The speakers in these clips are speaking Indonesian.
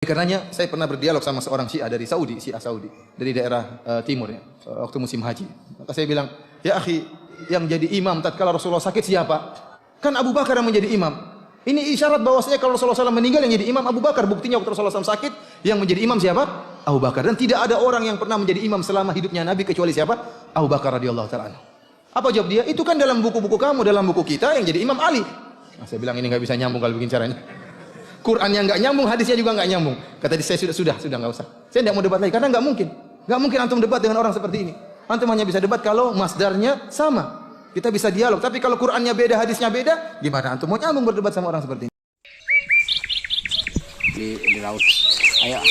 Karenanya saya pernah berdialog sama seorang Syiah dari Saudi, Syiah Saudi, dari daerah timur ya, waktu musim haji. Maka saya bilang, "Ya akhi, yang jadi imam tatkala Rasulullah sakit siapa? Kan Abu Bakar yang menjadi imam. Ini isyarat bahwasanya kalau Rasulullah SAW meninggal yang jadi imam Abu Bakar. Buktinya waktu Rasulullah SAW sakit, yang menjadi imam siapa? Abu Bakar. Dan tidak ada orang yang pernah menjadi imam selama hidupnya Nabi kecuali siapa? Abu Bakar radhiyallahu taala anhu. Apa jawab dia? Itu kan dalam buku-buku kamu, dalam buku kita yang jadi imam Ali. Nah, saya bilang ini nggak bisa nyambung kalau begini caranya. Quran yang nggak nyambung, hadisnya juga nggak nyambung. Kata dia, saya sudah nggak usah. Saya tidak mau debat lagi karena nggak mungkin antum debat dengan orang seperti ini. Antum hanya bisa debat kalau masdarnya sama. Kita bisa dialog. Tapi kalau Qurannya beda, hadisnya beda, gimana antum mau nyambung berdebat sama orang seperti ini? Di laut. Ayo.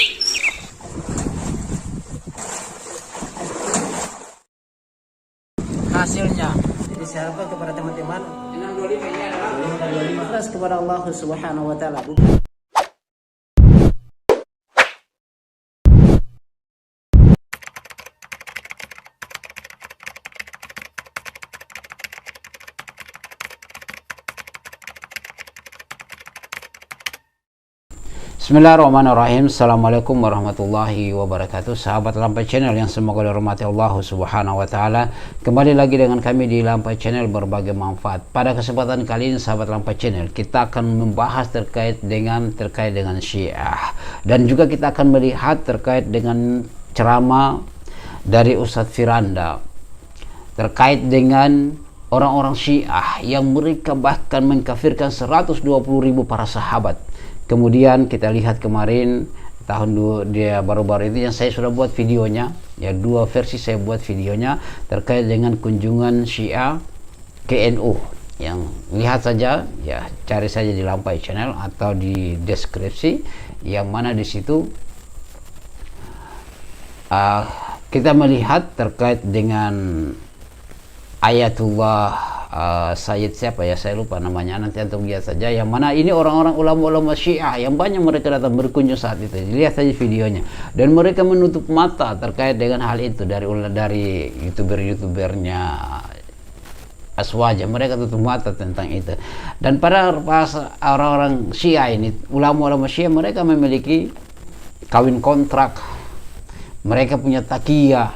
Hasilnya. Jadi saya harapkan kepada teman-teman 625 ini adalah ikhlas kepada Allah Subhanahu wa taala. Bismillahirrahmanirrahim. Assalamualaikum warahmatullahi wabarakatuh. Sahabat Lampai Channel yang semoga dirahmati Allah Subhanahu wa taala. Kembali lagi dengan kami di Lampai Channel berbagi manfaat. Pada kesempatan kali ini sahabat Lampai Channel, kita akan membahas terkait dengan Syiah, dan juga kita akan melihat terkait dengan ceramah dari Ustadz Firanda terkait dengan orang-orang Syiah yang mereka bahkan mengkafirkan 120.000 para sahabat. Kemudian kita lihat kemarin dia baru-baru itu yang saya sudah buat videonya, ya, dua versi saya buat videonya terkait dengan kunjungan Syiah ke NU. Yang lihat saja, ya, cari saja di Lampai Channel atau di deskripsi, yang mana di situ kita melihat terkait dengan Ayatullah Sayyid siapa ya, saya lupa namanya, nanti antum lihat saja, yang mana ini orang-orang ulama-ulama Syiah yang banyak mereka datang berkunjung saat itu. Lihat saja videonya, dan mereka menutup mata terkait dengan hal itu. Dari youtubernya Aswaja, mereka tutup mata tentang itu. Dan pada orang-orang Syiah ini, ulama-ulama Syiah, mereka memiliki kawin kontrak, mereka punya takiyah.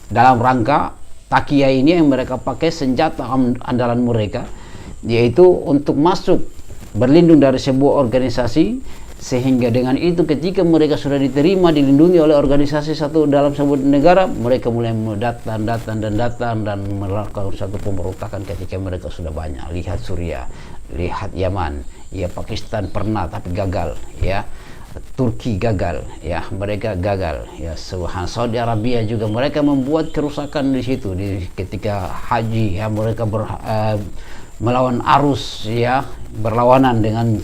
Dalam rangka takiyah ini yang mereka pakai senjata andalan mereka, yaitu untuk masuk berlindung dari sebuah organisasi, sehingga dengan itu ketika mereka sudah diterima dilindungi oleh organisasi satu dalam sebuah negara, mereka mulai datang dan melakukan satu pemberontakan ketika mereka sudah banyak. Lihat Suriah, lihat Yaman, ya, Pakistan pernah tapi gagal, ya, Turki gagal, ya, mereka gagal, ya, Saudi Arabia juga mereka membuat kerusakan di situ ketika haji, ya, mereka melawan arus, ya, berlawanan dengan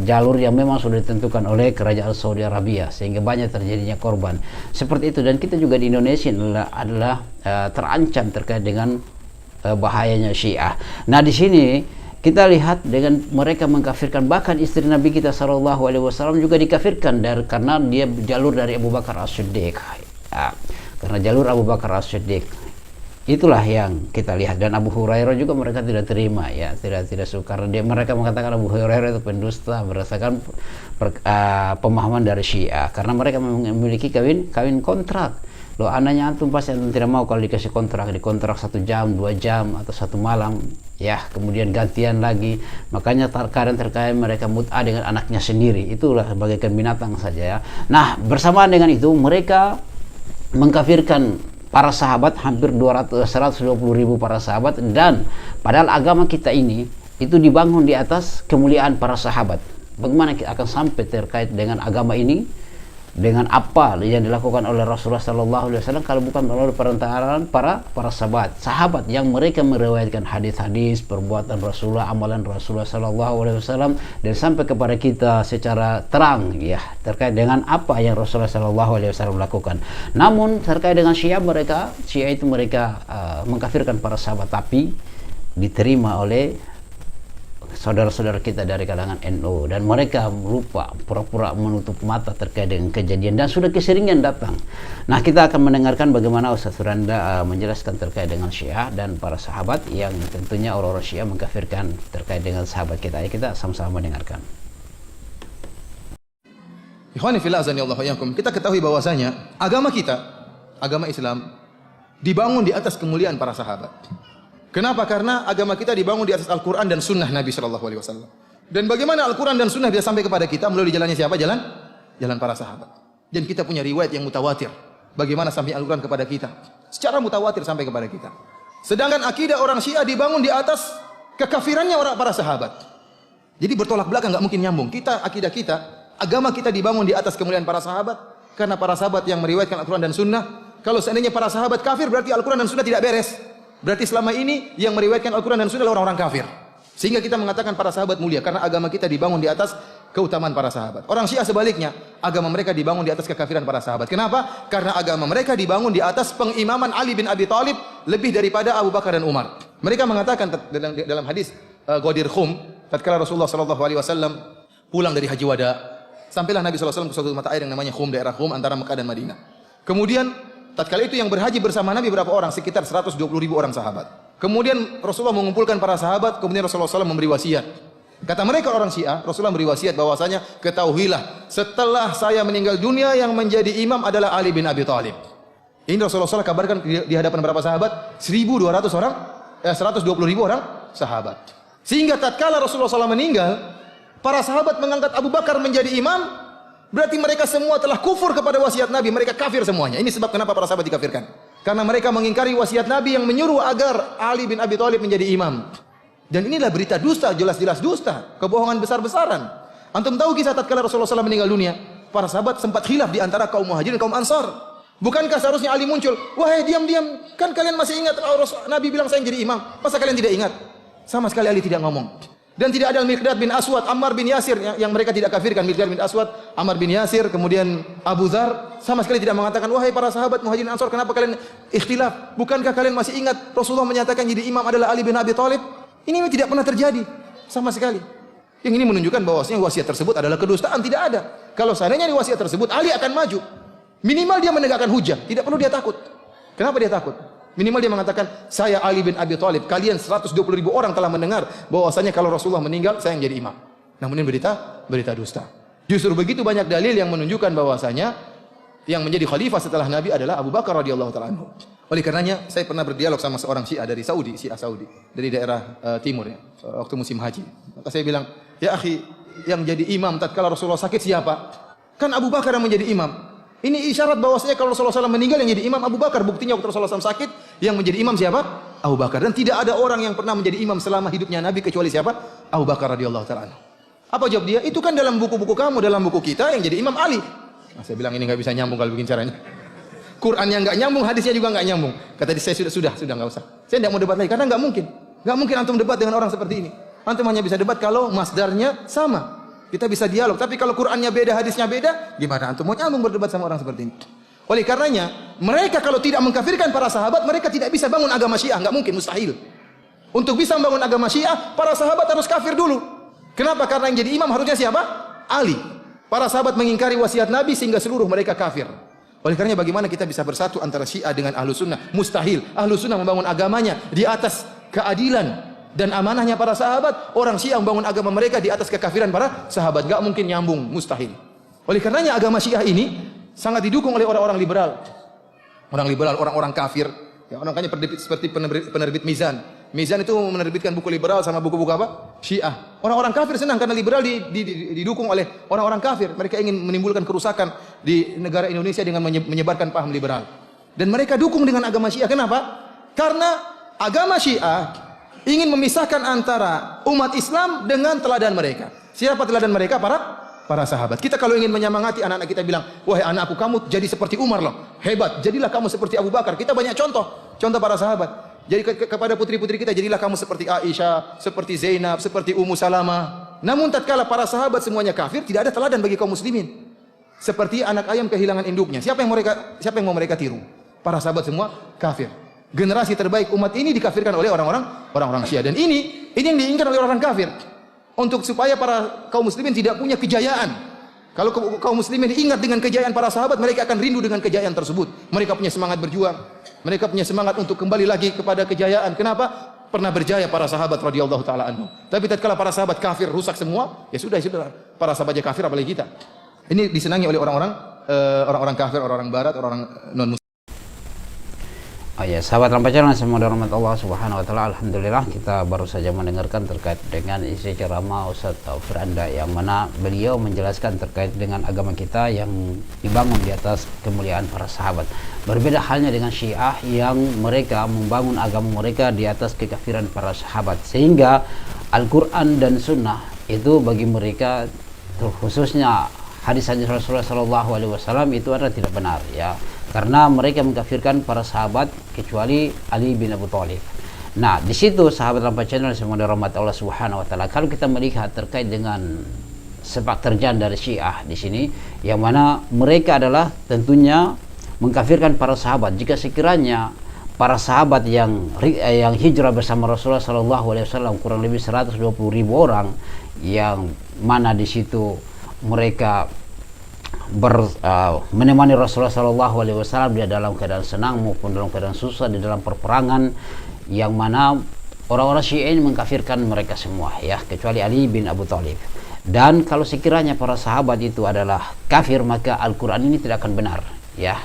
jalur yang memang sudah ditentukan oleh kerajaan Saudi Arabia, sehingga banyak terjadinya korban seperti itu. Dan kita juga di Indonesia adalah terancam terkait dengan bahayanya Syiah. Nah, di sini kita lihat dengan mereka mengkafirkan, bahkan istri Nabi kita SAW juga dikafirkan karena dia jalur dari Abu Bakar As-Siddiq, ya, karena jalur Abu Bakar As-Siddiq itulah yang kita lihat. Dan Abu Hurairah juga mereka tidak terima, ya, tidak suka, karena mereka mengatakan Abu Hurairah itu pendusta berdasarkan pemahaman dari Syiah, karena mereka memiliki kawin kontrak. Loh, anaknya antum pasti antum tidak mau kalau dikasih dikontrak 1 jam, 2 jam, atau 1 malam, ya, kemudian gantian lagi. Makanya terkadang mereka mut'ah dengan anaknya sendiri, itulah bagaikan binatang saja, ya. Nah, bersamaan dengan itu mereka mengkafirkan para sahabat, hampir 120.000 para sahabat. Dan padahal agama kita ini itu dibangun di atas kemuliaan para sahabat. Bagaimana kita akan sampai terkait dengan agama ini, dengan apa yang dilakukan oleh Rasulullah SAW, kalau bukan melalui perantaraan para sahabat yang mereka meriwayatkan hadis-hadis, perbuatan Rasulullah, amalan Rasulullah SAW, dan sampai kepada kita secara terang, ya, terkait dengan apa yang Rasulullah SAW lakukan. Namun terkait dengan Syiah itu mereka mengkafirkan para sahabat, tapi diterima oleh saudara-saudara kita dari kalangan NU, dan mereka lupa, pura-pura menutup mata terkait dengan kejadian, dan sudah keseringan datang. Nah, kita akan mendengarkan bagaimana Ustaz Firanda menjelaskan terkait dengan Syiah dan para sahabat yang tentunya orang-orang Syiah mengkafirkan terkait dengan sahabat kita. Kita sama-sama mendengarkan. Ikhwani fillah azanillahu wa iyyakum, kita ketahui bahwasanya agama kita, agama Islam dibangun di atas kemuliaan para sahabat. Kenapa? Karena agama kita dibangun di atas Al-Qur'an dan sunnah Nabi sallallahu alaihi wasallam. Dan bagaimana Al-Qur'an dan sunnah bisa sampai kepada kita melalui jalannya siapa? Jalan para sahabat. Dan kita punya riwayat yang mutawatir. Bagaimana sampai Al-Qur'an kepada kita? Secara mutawatir sampai kepada kita. Sedangkan akidah orang Syiah dibangun di atas kekafirannya orang para sahabat. Jadi bertolak belakang, enggak mungkin nyambung. Akidah kita, agama kita dibangun di atas kemuliaan para sahabat karena para sahabat yang meriwayatkan Al-Qur'an dan sunnah. Kalau seandainya para sahabat kafir, berarti Al-Qur'an dan sunnah tidak beres. Berarti selama ini yang meriwayatkan Al-Qur'an dan sunnah adalah orang-orang kafir. Sehingga kita mengatakan para sahabat mulia karena agama kita dibangun di atas keutamaan para sahabat. Orang Syiah sebaliknya, agama mereka dibangun di atas kekafiran para sahabat. Kenapa? Karena agama mereka dibangun di atas pengimaman Ali bin Abi Thalib lebih daripada Abu Bakar dan Umar. Mereka mengatakan dalam hadis Ghadir Khum, tatkala Rasulullah sallallahu alaihi wasallam pulang dari haji wada, sampailah Nabi sallallahu alaihi wasallam ke suatu mata air yang namanya Khum, daerah Khum antara Mekah dan Madinah. Kemudian tatkala itu yang berhaji bersama Nabi berapa orang? Sekitar 120.000 orang sahabat. Kemudian Rasulullah mengumpulkan para sahabat, kemudian Rasulullah SAW memberi wasiat. Kata mereka orang Syiah, Rasulullah memberi wasiat bahwasanya ketahuilah setelah saya meninggal dunia yang menjadi imam adalah Ali bin Abi Thalib. Ini Rasulullah SAW kabarkan di hadapan berapa sahabat? 1.200 orang, 120.000 orang sahabat. Sehingga tatkala Rasulullah SAW meninggal, para sahabat mengangkat Abu Bakar menjadi imam, berarti mereka semua telah kufur kepada wasiat Nabi, mereka kafir semuanya. Ini sebab kenapa para sahabat dikafirkan. Karena mereka mengingkari wasiat Nabi yang menyuruh agar Ali bin Abi Thalib menjadi imam. Dan inilah berita dusta, jelas-jelas dusta, kebohongan besar-besaran. Antum tahu kisah tatkala Rasulullah SAW meninggal dunia, para sahabat sempat khilaf di antara kaum Muhajirin dan kaum Ansar. Bukankah seharusnya Ali muncul? Wahai diam-diam, kan kalian masih ingat Nabi bilang saya jadi imam? Masa kalian tidak ingat? Sama sekali Ali tidak ngomong. Dan tidak ada Miqdad bin Aswad, Ammar bin Yasir yang mereka tidak kafirkan. Miqdad bin Aswad, Ammar bin Yasir, kemudian Abu Dzar sama sekali tidak mengatakan, wahai para sahabat Muhajirin Ansar, kenapa kalian ikhtilaf? Bukankah kalian masih ingat Rasulullah menyatakan jadi imam adalah Ali bin Abi Thalib? Ini tidak pernah terjadi sama sekali. Yang ini menunjukkan bahwasanya wasiat tersebut adalah kedustaan, tidak ada. Kalau seandainya di wasiat tersebut Ali akan maju. Minimal dia menegakkan hujah, tidak perlu dia takut. Kenapa dia takut? Minimal dia mengatakan, saya Ali bin Abi Thalib, kalian 120.000 orang telah mendengar bahwasanya kalau Rasulullah meninggal, saya yang jadi imam. Namun ini berita dusta. Justru begitu banyak dalil yang menunjukkan bahwasanya yang menjadi khalifah setelah Nabi adalah Abu Bakar radhiyallahu taala anhu. Oleh karenanya, saya pernah berdialog sama seorang Syiah dari Saudi, Syiah Saudi, dari daerah timur ya, waktu musim haji. Maka saya bilang, ya akhi, yang jadi imam tatkala Rasulullah sakit siapa? Kan Abu Bakar yang menjadi imam. Ini isyarat bahwasanya kalau Rasulullah SAW meninggal yang jadi imam Abu Bakar. Buktinya waktu Rasulullah SAW sakit yang menjadi imam siapa? Abu Bakar. Dan tidak ada orang yang pernah menjadi imam selama hidupnya Nabi kecuali siapa? Abu Bakar radhiyallahu taala anhu. Apa jawab dia? Itu kan dalam buku-buku kamu, dalam buku kita yang jadi imam Ali. Nah, saya bilang ini nggak bisa nyambung kalau bikin caranya. Qurannya nggak nyambung, hadisnya juga nggak nyambung. Kata dia, saya sudah nggak usah. Saya tidak mau debat lagi karena nggak mungkin antum debat dengan orang seperti ini. Antum hanya bisa debat kalau masdarnya sama. Kita bisa dialog, tapi kalau Qur'annya beda, hadisnya beda, gimana antum mau nyambung berdebat sama orang seperti ini? Oleh karenanya, mereka kalau tidak mengkafirkan para sahabat, mereka tidak bisa bangun agama Syiah, enggak mungkin, mustahil. Untuk bisa membangun agama Syiah, para sahabat harus kafir dulu. Kenapa? Karena yang jadi imam harusnya siapa? Ali. Para sahabat mengingkari wasiat Nabi sehingga seluruh mereka kafir. Oleh karenanya bagaimana kita bisa bersatu antara Syiah dengan Ahlu Sunnah? Mustahil. Ahlu Sunnah membangun agamanya di atas keadilan dan amanahnya para sahabat. Orang Syiah membangun agama mereka di atas kekafiran para sahabat. Gak mungkin nyambung, mustahil. Oleh karenanya agama Syiah ini sangat didukung oleh orang-orang liberal. Orang liberal, orang-orang kafir. Ya, orang kayaknya seperti penerbit Mizan. Mizan itu menerbitkan buku liberal sama buku-buku apa? Syiah. Orang-orang kafir senang karena liberal didukung oleh orang-orang kafir. Mereka ingin menimbulkan kerusakan di negara Indonesia dengan menyebarkan paham liberal. Dan mereka dukung dengan agama Syiah. Kenapa? Karena agama Syiah ingin memisahkan antara umat Islam dengan teladan mereka. Siapa teladan mereka? Para sahabat. Kita kalau ingin menyemangati anak-anak kita bilang, wahai anakku, kamu jadi seperti Umar loh. Hebat. Jadilah kamu seperti Abu Bakar. Kita banyak contoh para sahabat. Jadi kepada putri-putri kita, jadilah kamu seperti Aisyah, seperti Zainab, seperti Ummu Salamah. Namun tatkala para sahabat semuanya kafir, tidak ada teladan bagi kaum muslimin. Seperti anak ayam kehilangan induknya. Siapa yang mau mereka tiru? Para sahabat semua kafir. Generasi terbaik umat ini dikafirkan oleh orang-orang Syiah. Dan ini yang diinginkan oleh orang kafir. Untuk supaya para kaum muslimin tidak punya kejayaan. Kalau kaum muslimin ingat dengan kejayaan para sahabat, mereka akan rindu dengan kejayaan tersebut. Mereka punya semangat berjuang. Mereka punya semangat untuk kembali lagi kepada kejayaan. Kenapa? Pernah berjaya para sahabat radhiyallahu taala anhum. Tapi tatkala para sahabat kafir rusak semua, ya sudah. Para sahabatnya kafir apalagi kita. Ini disenangi oleh orang-orang kafir, orang-orang barat, orang-orang non muslim. Oh ya, sahabat Lampacaran semua rahmat Allah Subhanahu wa taala. Alhamdulillah kita baru saja mendengarkan terkait dengan isi ceramah Ustaz Taufir Anda yang mana beliau menjelaskan terkait dengan agama kita yang dibangun di atas kemuliaan para sahabat. Berbeda halnya dengan Syiah yang mereka membangun agama mereka di atas kekafiran para sahabat. Sehingga Al-Qur'an dan Sunnah itu bagi mereka khususnya hadis-hadis Rasulullah SAW itu adalah tidak benar ya. Karena mereka mengkafirkan para sahabat kecuali Ali bin Abi Thalib. Nah, di situ sahabat Lampa Channel semua rahmat Allah Subhanahu wa taala. Kalau kita melihat terkait dengan sepak terjang dari Syiah di sini yang mana mereka adalah tentunya mengkafirkan para sahabat. Jika sekiranya para sahabat yang hijrah bersama Rasulullah SAW kurang lebih 120.000 orang yang mana di situ mereka menemani Rasulullah SAW di dalam keadaan senang maupun dalam keadaan susah di dalam perperangan yang mana orang-orang Syiah ini mengkafirkan mereka semua ya kecuali Ali bin Abi Thalib. Dan kalau sekiranya para sahabat itu adalah kafir maka Al-Quran ini tidak akan benar ya.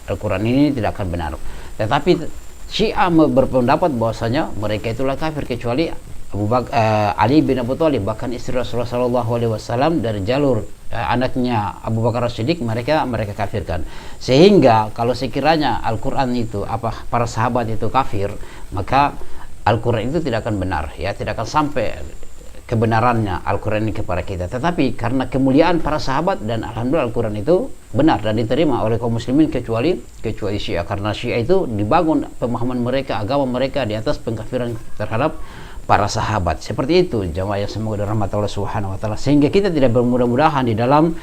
Al-Quran ini tidak akan benar. Tetapi Syiah berpendapat bahwasanya mereka itulah kafir kecuali Ali bin Abi Thalib, bahkan istri Rasulullah SAW dari jalur anaknya Abu Bakar As-Siddiq mereka kafirkan. Sehingga kalau sekiranya Al-Quran itu para sahabat itu kafir, maka Al-Quran itu tidak akan benar ya, tidak akan sampai kebenarannya Al-Quran ini kepada kita. Tetapi karena kemuliaan para sahabat dan alhamdulillah Al-Quran itu benar dan diterima oleh kaum muslimin kecuali Syiah, karena Syiah itu dibangun pemahaman mereka, agama mereka di atas pengkafiran terhadap para sahabat. Seperti itu jamaah yang semoga dirahmati Allah Subhanahu wa taala. Sehingga kita tidak bermudah-mudahan di dalam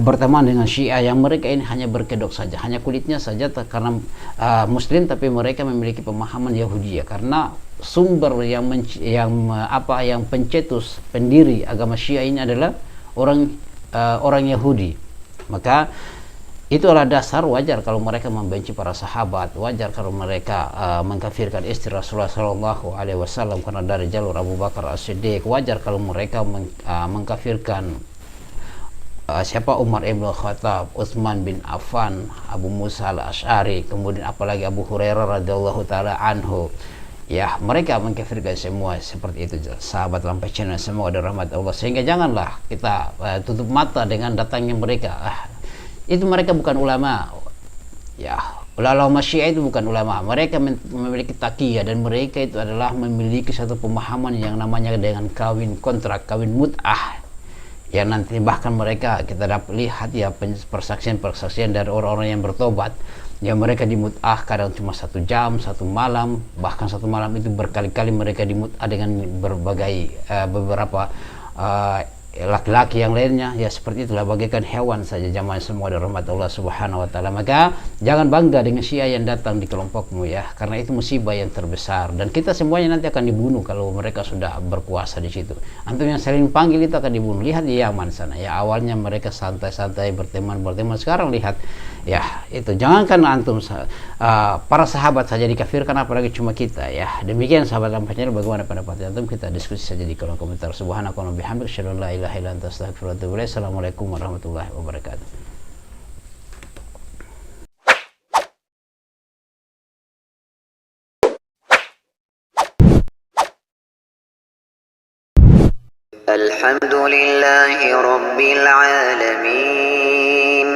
berteman dengan Syiah yang mereka ini hanya berkedok saja, hanya kulitnya saja karena muslim tapi mereka memiliki pemahaman Yahudi ya. Karena sumber yang pencetus pendiri agama Syiah ini adalah orang Yahudi. Maka itu adalah dasar wajar kalau mereka membenci para sahabat, wajar kalau mereka mengkafirkan istri Rasulullah SAW karena dari jalur Abu Bakar As-Siddiq, wajar kalau mereka mengkafirkan siapa Umar ibn Khattab, Utsman bin Affan, Abu Musa al-Asy'ari, kemudian apalagi Abu Hurairah radhiyallahu taala anhu. Ya, mereka mengkafirkan semua seperti itu sahabat Lampai Channel semua ada rahmat Allah. Sehingga janganlah kita tutup mata dengan datangnya mereka. Itu mereka bukan ulama ya, ulama Syiah itu bukan ulama, mereka memiliki taqiyah dan mereka itu adalah memiliki satu pemahaman yang namanya dengan kawin kontrak, kawin mut'ah yang nanti bahkan mereka kita dapat lihat ya persaksian dari orang-orang yang bertobat yang mereka dimut'ah kadang cuma 1 jam, 1 malam, bahkan 1 malam itu berkali-kali mereka dimut'ah dengan berbagai beberapa laki-laki yang lainnya ya, seperti itulah bagaikan hewan saja jamaah semua dari rahmat Allah Subhanahu wa taala. Maka jangan bangga dengan Syiah yang datang di kelompokmu ya, karena itu musibah yang terbesar dan kita semuanya nanti akan dibunuh kalau mereka sudah berkuasa di situ. Antum yang saling panggil itu akan dibunuh. Lihat di Yaman sana ya, awalnya mereka santai-santai berteman, sekarang lihat ya itu. Jangankan antum para sahabat saja dikafirkan apalagi cuma kita ya. Demikian sahabat Lampanya, bagaimana pendapat antum? Kita diskusi saja di kolom komentar. Subhanakallahumma bihamdika asyhadu an la ilaha illa anta astaghfiruka wa atubu ilaik. Assalamualaikum warahmatullahi wabarakatuh. الحمد لله رب العالمين